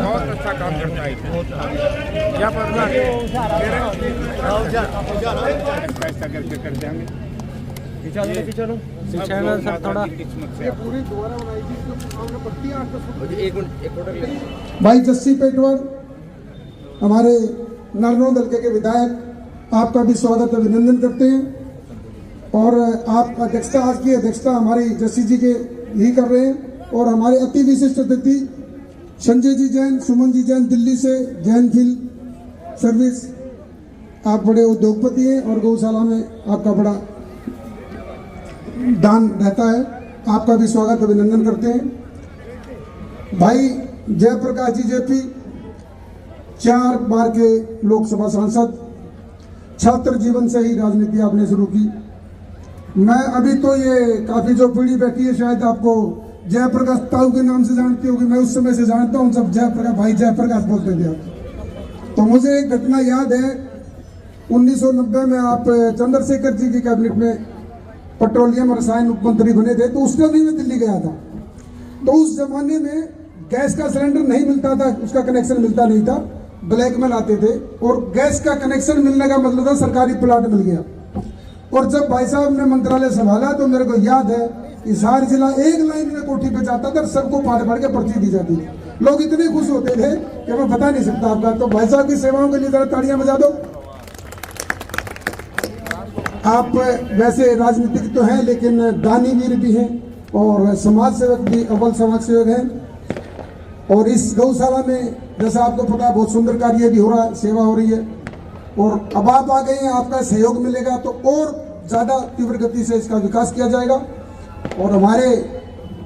बहुत अच्छा काम करता है क्या पता पैसा करके कर देंगे थोड़ा भाई जस्सी पेटवर हमारे नरनौल हल्के के विधायक आपका भी स्वागत अभिनंदन करते हैं। और आप अध्यक्षता आज की अध्यक्षता हमारी जस्सी जी के ही कर रहे हैं। और हमारे अति विशिष्ट अतिथि संजय जी जैन, सुमन जी जैन दिल्ली से, जैन फील्ड सर्विस, आप बड़े उद्योगपति हैं और गौशाला में आपका बड़ा दान रहता है। आपका भी स्वागत अभिनंदन करते हैं। भाई जयप्रकाश जी जेपी 4 बार के लोकसभा सांसद, छात्र जीवन से ही राजनीति आपने शुरू की। मैं अभी तो ये काफी जो पीढ़ी बैठी है शायद आपको जयप्रकाश ताऊ के नाम से जानती होगी, मैं उस समय से जानता हूँ, सब जयप्रकाश भाई जयप्रकाश बोलते थे आप। तो मुझे एक घटना याद है, 1990 में आप चंद्रशेखर जी की कैबिनेट में पेट्रोलियम रसायन उप मंत्री बने थे, तो उस टाइम भी मैं दिल्ली गया था। तो उस जमाने में गैस का सिलेंडर नहीं मिलता था, उसका कनेक्शन मिलता नहीं था, ब्लैक में लाते थे। और गैस का कनेक्शन मिलने का मतलब था सरकारी प्लाट मिल गया। और जब भाई साहब ने मंत्रालय संभाला तो मेरे को याद है कि सारा जिला एक लाइन में कोठी पे जाता था, सबको पाड़ पाड़ के पर्ची दी जाती थी। लोग इतने खुश होते थे कि मैं बता नहीं सकता आपका। तो भाई साहब की सेवाओं के लिए जरा तालियां बजा दो। आप वैसे राजनीतिक तो हैं लेकिन दानी वीर भी हैं और समाज सेवक भी, अव्वल समाज सेवक हैं। और इस गौशाला में जैसा आपको पता है बहुत सुंदर कार्य भी हो रहा है, सेवा हो रही है। और अब आप आ गए हैं, आपका सहयोग मिलेगा तो और ज़्यादा तीव्र गति से इसका विकास किया जाएगा। और हमारे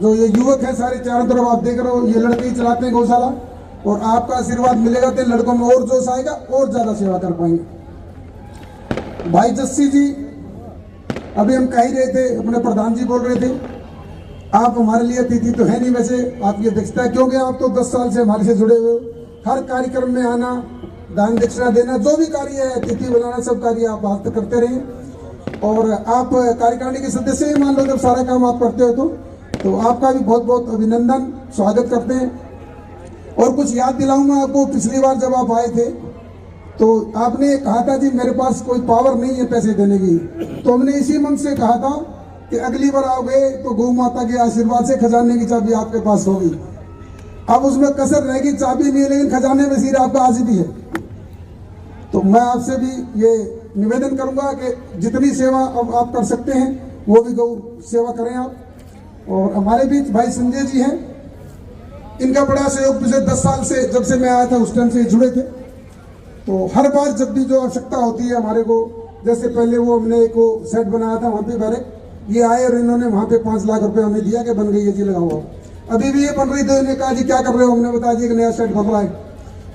जो ये युवक हैं सारे चारों तरफ आप देख रहे हो, ये लड़के ही चलाते हैं गौशाला, और आपका आशीर्वाद मिलेगा तो लड़कों में और जोश आएगा और ज़्यादा सेवा कर पाएंगे। भाई जस्सी जी, अभी हम कह ही रहे थे, अपने प्रधान जी बोल रहे थे, आप हमारे लिए अतिथि तो है नहीं, वैसे आपकी अध्यक्षता है क्योंकि आप तो 10 साल से हमारे से जुड़े हुए हो। हर कार्यक्रम में आना, दान दक्षिणा देना, जो भी कार्य है, अतिथि बनाना, सब कार्य आप आज तक करते रहे। और आप कार्यकारिणी के सदस्य ही मान लो, जब सारा काम आप करते हो तो आपका भी बहुत बहुत अभिनंदन, स्वागत करते हैं। और कुछ याद दिलाऊंगा आपको, पिछली बार जब आप आए थे तो आपने कहा था जी मेरे पास कोई पावर नहीं है पैसे देने की। तो हमने इसी मन से कहा था कि अगली बार आओगे तो गौ माता के आशीर्वाद से खजाने की चाबी आपके पास होगी। अब उसमें कसर रहेगी, चाबी नहीं है लेकिन खजाने में सिर आपका आज भी है। तो मैं आपसे भी ये निवेदन करूंगा कि जितनी सेवा अब आप कर सकते हैं वो भी गौ सेवा करें आप। और हमारे बीच भाई संजय जी हैं, इनका बड़ा सहयोग पिछले 10 साल से, जब से मैं आया था उस टाइम से जुड़े थे। तो हर बार जब भी जो आवश्यकता होती है हमारे को, जैसे पहले वो हमने एक सेट बनाया था वहाँ पे बैरक, ये आए और इन्होंने वहाँ पे 5 लाख रुपए हमें दिया कि बन गई है जी, लगा हुआ। अभी भी ये बन रही थी, इन्होंने कहा जी क्या कर रहे हो, हमने बताया जी एक नया सेट बन रहा है।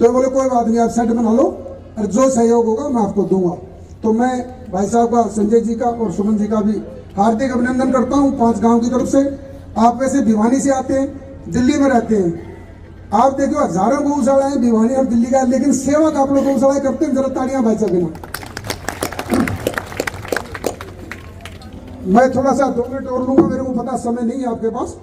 तो बोले कोई बात नहीं, आप सेट बना लो और जो सहयोग होगा मैं आपको दूंगा। तो मैं भाई साहब का, संजय जी का और सुमन जी का भी हार्दिक अभिनंदन करता हूँ 5 गाँव की तरफ से। आप वैसे भिवानी से आते हैं, दिल्ली में रहते हैं, आप देखो हजारों गौशाला है भिवानी और दिल्ली का, लेकिन सेवा का आप लोग गौशाला करते हैं, जरा तालियां भाई साहब बिना। मैं थोड़ा सा 2 मिनट और लूंगा, मेरे को पता समय नहीं है आपके पास,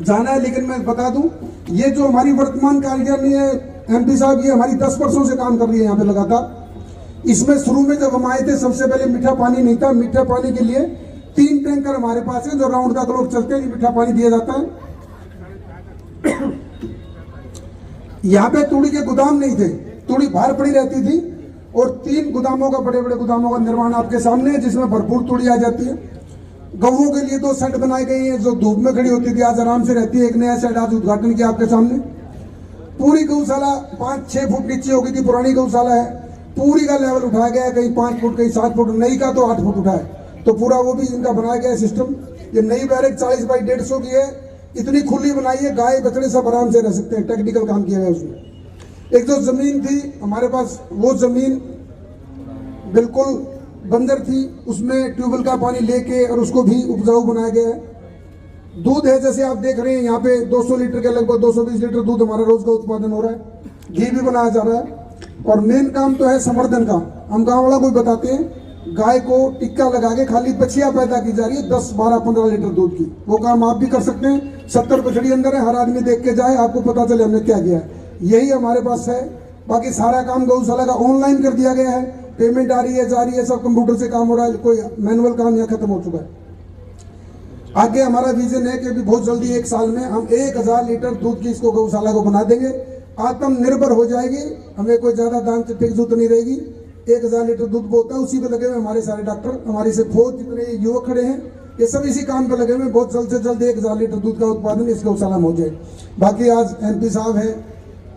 जाना है, लेकिन मैं बता दूं ये जो हमारी वर्तमान कार्यकारिणी है एमपी साहब, ये हमारी 10 वर्षों से काम कर रही है यहाँ पे लगातार। इसमें शुरू में जब हम आए थे सबसे पहले मीठा पानी नहीं था। मीठा पानी के लिए 3 टैंकर हमारे पास है जो राउंड का क्लॉक चलते हैं, मीठा पानी दिया जाता है। यहाँ पे तूड़ी के गोदाम नहीं थे, तूड़ी बाहर पड़ी रहती थी। और 3 गोदामों का, बड़े बड़े गोदामों का निर्माण आपके सामने है, जिसमें भरपूर तूड़ी आ जाती है। गऊओं के लिए 2 शेड बनाई गई हैं जो धूप में खड़ी होती थी, आज आराम से रहती है। एक नया शेड आज उद्घाटन किया आपके सामने। पूरी गौशाला 5-6 फुट नीचे हो गई थी, पुरानी गौशाला है, पूरी का लेवल उठाया गया है, कहीं 5 फुट कहीं 7 फुट, नई का तो 8 फुट उठा है। तो पूरा वो भी इनका बनाया गया है सिस्टम। ये नई बैरक 40 बाई 150 की है, इतनी खुली बनाई है, गाय बछड़े सब आराम से रह सकते हैं, टेक्निकल काम किया है उसमें। एक जो जमीन थी हमारे पास, वो जमीन बिल्कुल बंजर थी, उसमें ट्यूबवेल का पानी लेके और उसको भी उपजाऊ बनाया गया है। दूध है जैसे आप देख रहे हैं यहाँ पे 200 लीटर के लगभग 220 लीटर दूध हमारा रोज का उत्पादन हो रहा है, घी भी बनाया जा रहा है। और मेन काम तो है संवर्धन का। हम गाँव वालों को भी बताते हैं, गाय को टिक्का लगा के खाली बछिया पैदा की जा रही है 10, 12, 15 लीटर दूध की। वो काम आप भी कर सकते हैं। 70 बछड़ी अंदर है, हर आदमी देख के जाए, आपको पता चले हमने क्या किया है। यही हमारे पास है। बाकी सारा काम गौशाला का ऑनलाइन कर दिया गया है, पेमेंट आ रही है, जा रही है, सब कंप्यूटर से काम हो रहा है, कोई मैनुअल काम यहाँ खत्म हो चुका है। आगे हमारा विजन है कि अभी बहुत जल्दी 1 साल में हम 1000 लीटर दूध की इसको गौशाला को बना देंगे, आत्मनिर्भर हो जाएगी, हमें कोई ज्यादा दाम की जरूरत नहीं रहेगी। 1000 लीटर दूध बोता है, उसी पे लगे हुए हमारे सारे डॉक्टर, हमारे से फौज जितने युवक खड़े हैं, ये सब इसी काम पे लगे हुए। बहुत जल्द से जल्द 1000 लीटर दूध का उत्पादन इस गौशाला में हो जाए। बाकी आज MP साहब है,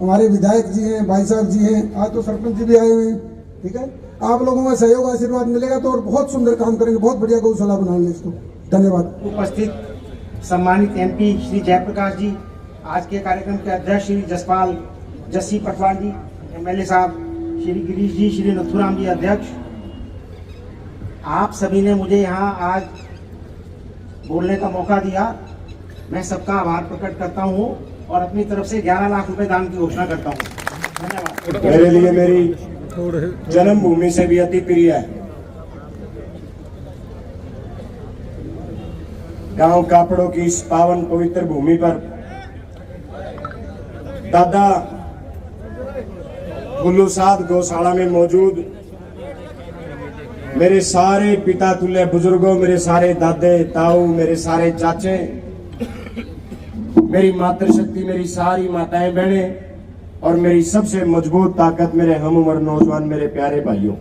हमारे विधायक जी हैं, भाई साहब जी हैं, आज तो सरपंच जी भी आए हुए हैं। ठीक है, आप लोगों का सहयोग आशीर्वाद मिलेगा तो और बहुत सुंदर काम करेंगे, बहुत बढ़िया गौशाला बनाएंगे इसको। धन्यवाद। उपस्थित सम्मानित MP श्री जयप्रकाश जी, आज के कार्यक्रम के अध्यक्ष श्री जसपाल जस्सी पटवार जी, MLA साहब श्री गिरीश जी, श्री नथुराम जी अध्यक्ष, आप सभी ने मुझे यहाँ आज बोलने का मौका दिया। मैं सबका आभार प्रकट करता हूँ और अपनी तरफ से 11 लाख रुपए दान की घोषणा करता हूँ। धन्यवाद। मेरे लिए मेरी जन्मभूमि से भी अति प्रिय है। गांव कापड़ों की इस पावन पवित्र भूमि पर दादा गुल्लू साहब गौशाला में मौजूद मेरे सारे पिता तुल्य बुजुर्गों, मेरे सारे दादे ताऊ, मेरे सारे चाचे, मेरी मातृशक्ति, मेरी सारी माताएं बहनें और मेरी सबसे मजबूत ताकत मेरे हम उम्र नौजवान, मेरे प्यारे भाइयों,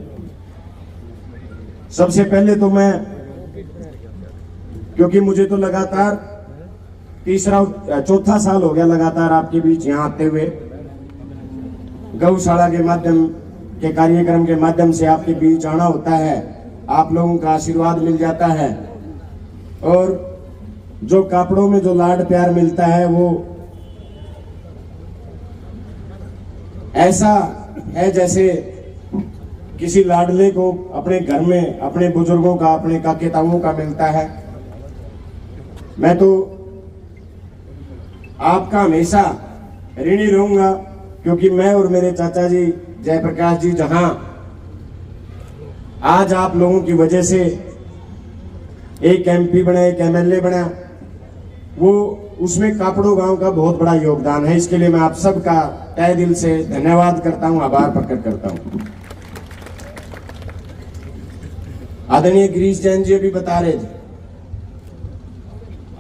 सबसे पहले तो मैं, क्योंकि मुझे तो लगातार चौथा साल हो गया लगातार आपके बीच यहाँ आते हुए, गौशाला के माध्यम के कार्यक्रम के माध्यम से आपके बीच आना होता है, आप लोगों का आशीर्वाद मिल जाता है और जो कापड़ों में जो लाड प्यार मिलता है वो ऐसा है जैसे किसी लाडले को अपने घर में अपने बुजुर्गों का, अपने काके ताऊओं का मिलता है। मैं तो आपका हमेशा ऋणी रहूंगा, क्योंकि मैं और मेरे चाचा जी जयप्रकाश जी जहां आज आप लोगों की वजह से एक MP बना, एक MLA बना, वो उसमें कापड़ो गांव का बहुत बड़ा योगदान है। इसके लिए मैं आप सबका तहे दिल से धन्यवाद करता हूं, आभार प्रकट करता हूं। आदरणीय गिरीश जैन जी अभी बता रहे थे,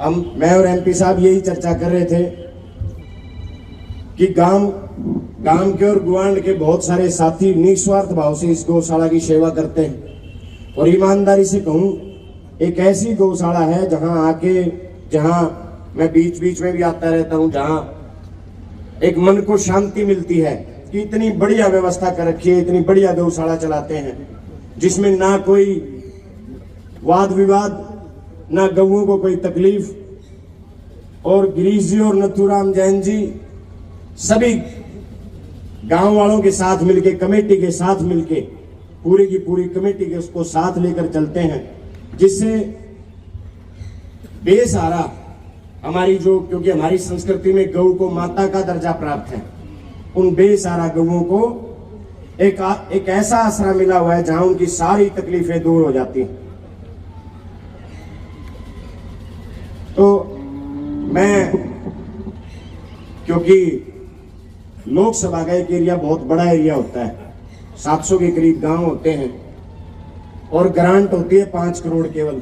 मैं और MP साहब यही चर्चा कर रहे थे कि गांव के और गुआंढ के बहुत सारे साथी निस्वार्थ भाव से इस गौशाला की सेवा करते हैं और ईमानदारी से कहूं, एक ऐसी गौशाला है जहां मैं बीच बीच में भी आता रहता हूं, जहां एक मन को शांति मिलती है कि इतनी बढ़िया व्यवस्था कर रखी है, इतनी बढ़िया गौशाला चलाते हैं जिसमें ना कोई वाद विवाद, ना गऊओं को कोई तकलीफ। और गिरीश जी और नथुराम जैन जी सभी गांव वालों के साथ मिलके, कमेटी के साथ मिलके, पूरी की पूरी कमेटी के उसको साथ लेकर चलते हैं, जिससे बेसहारा हमारी जो, क्योंकि हमारी संस्कृति में गऊ को माता का दर्जा प्राप्त है, उन बेसहारा गऊओं को एक ऐसा आसरा मिला हुआ है जहां उनकी सारी तकलीफें दूर हो जाती हैं। तो मैं, क्योंकि लोकसभा का एक एरिया बहुत बड़ा एरिया होता है, 700 के करीब गांव होते हैं और ग्रांट होती है 5 करोड़ केवल,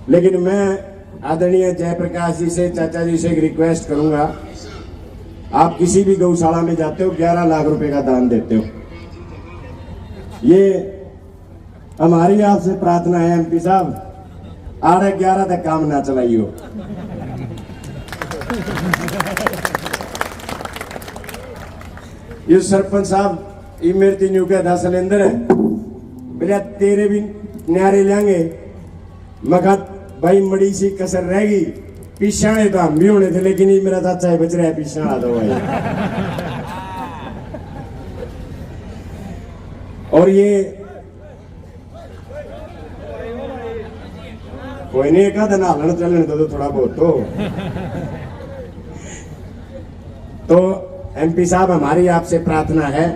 लेकिन मैं आदरणीय जयप्रकाश जी से, चाचा जी से एक रिक्वेस्ट करूंगा, आप किसी भी गौशाला में जाते हो 11 लाख रुपए का दान देते हो, ये हमारी आपसे प्रार्थना है MP साहब, 8-11 तक काम ना चलाइयो। ये सरपंच साहब ये मेरे 3 युग का सिलेंडर है, बोले तेरे भी न्यारे लेंगे, मगर भाई मड़ी सी कसर रहेगी, पिछाड़े तो हम भी होने थे, लेकिन ये मेरा चाचा है बच रहा है, पिछाड़ा दो भाई। और ये कोई नहीं, एक आधा नालन चलने दो थोड़ा बहुत तो MP साहब हमारी आपसे प्रार्थना है,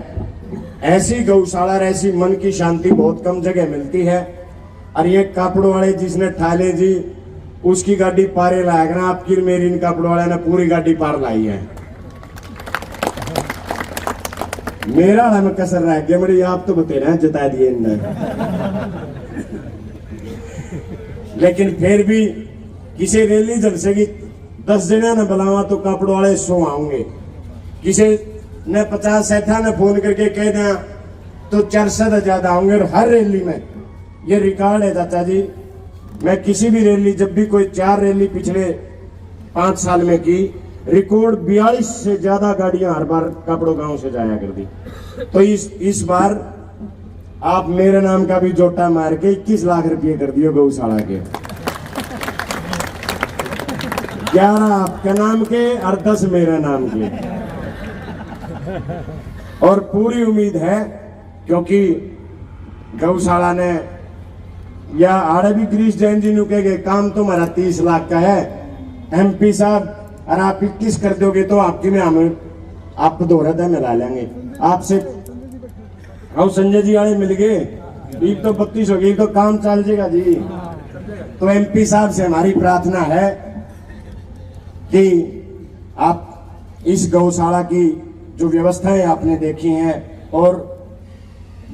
ऐसी गौशाला और ऐसी मन की शांति बहुत कम जगह मिलती है। और ये कापड़ों वाले जिसने ठाले जी उसकी गाड़ी पारे लाएगा ना, आपकी मेरी इन कापड़ों वाले ने पूरी गाड़ी पार लाई है। मेरा हम कसर रह गया मेरी, आप तो बतेरा हैं जता दिए इनने। लेकिन फिर भी किसी रैली जलसे की 10 जने ने बुलावा तो कापड़ों वाले 100 आऊंगे, किसी ने 50 60 ने फोन करके कह दिया तो 400 से ज्यादा आऊंगे। और हर रैली में ये रिकॉर्ड है चाचा जी, मैं किसी भी रैली, जब भी कोई 4 रैली पिछले 5 साल में की, रिकॉर्ड 42 से ज्यादा गाड़ियां हर बार कापड़ों गांव से जाया कर दी। तो इस बार आप मेरे नाम का भी जोटा मार के 21 लाख रुपये कर दियो गौशाला के। 11 आपके नाम के और 10 मेरे नाम के। और पूरी उम्मीद है, क्योंकि गौशाला ने या आड़े भी गिरीश जैन जी ने कहे काम तो हमारा 30 लाख का है, MP साहब और आप 21 कर दोगे तो आपकी में हम आप दोहरा मिला लेंगे आपसे। हम संजय जी वाले मिल गए, एक तो 32 हो गई, तो काम चल जाएगा जी। तो MP साहब से हमारी प्रार्थना है कि आप इस गौशाला की जो व्यवस्थाएं आपने देखी हैं और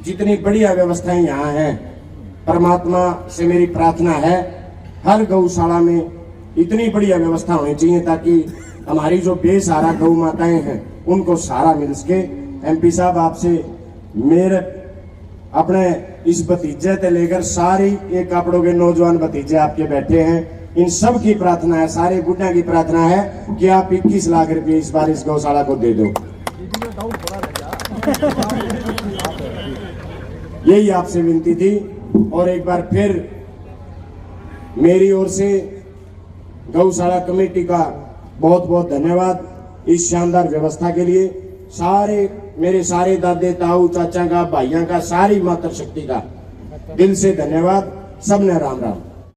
जितनी बढ़िया व्यवस्थाएं यहाँ हैं, परमात्मा से मेरी प्रार्थना है हर गौशाला में इतनी बढ़िया व्यवस्था होनी चाहिए ताकि हमारी जो बेसहारा गौ माताएं हैं उनको सहारा मिल सके। MP साहब आपसे मेरे अपने इस भतीजे से लेकर सारी ये कापड़ों के नौजवान भतीजे आपके बैठे हैं, इन सब की प्रार्थना है, सारे बुढ़िया की प्रार्थना है कि आप 21 लाख रुपए इस बार इस गौशाला को दे दो। यही आपसे विनती थी। और एक बार फिर मेरी ओर से गौशाला कमेटी का बहुत बहुत धन्यवाद इस शानदार व्यवस्था के लिए। मेरे सारे दादे ताऊ चाचा का भाइयों का सारी मातृ शक्ति का दिल से धन्यवाद। सबने राम राम।